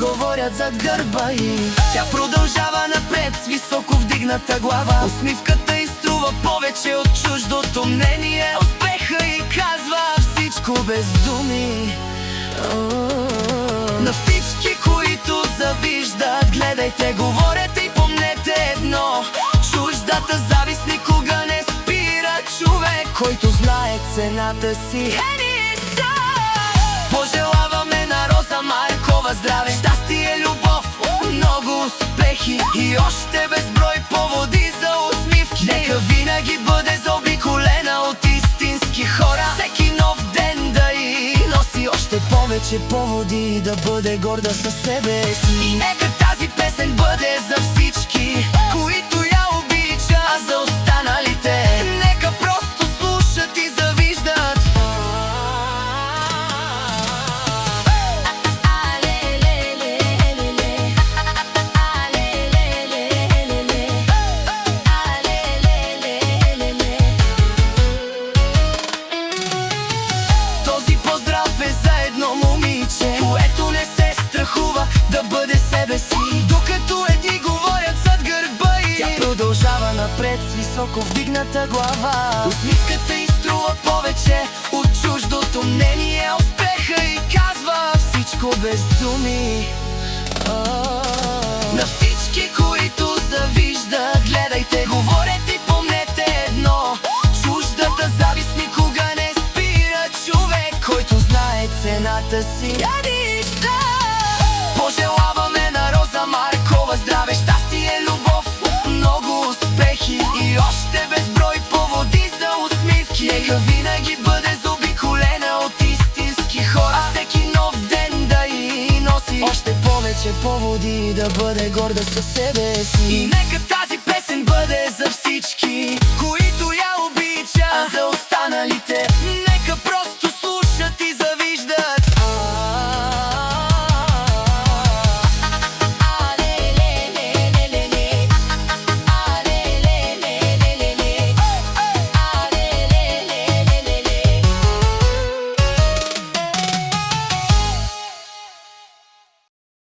говорят зад гърба й. Тя продължава напред с високо вдигната глава. Усмивката й струва повече от чуждото мнение. Успеха й казва всичко без думи. На всички, които завиждат, гледайте, говорете и помнете едно: чуждата завист никога не спира човек, който знае цената си. Пожелаваме на Роза Маркова здраве, щастие, любов, много успехи и още безброй поводи за усмивки. Нека винаги бъде заобиколена от истински хора. Всеки нов ден да й носи още повече поводи да бъде горда със себе си. И нека тази песен бъде за всички, които я обичат, а за останалите нека просто слушат и завиждат. Този поздрав е за едно момиче, което не се страхува да бъде себе си. Докато едни говорят зад гърба й, тя продължава напред с високо вдигната глава. Усмивката й струва повече от чуждото мнение. Успеха й казва всичко без думи. На всички, които завиждат, гледайте, говорете и помнете едно: чуждата завист никога не спира човек, който знае цената си. Пожелаваме на Роза Маркова здраве, щастие, любов, много успехи и още безброй поводи за усмивки. Нека винаги бъде заобиколена от истински хора. Всеки нов ден да й носи още повече поводи да бъде горда със себе си. И нека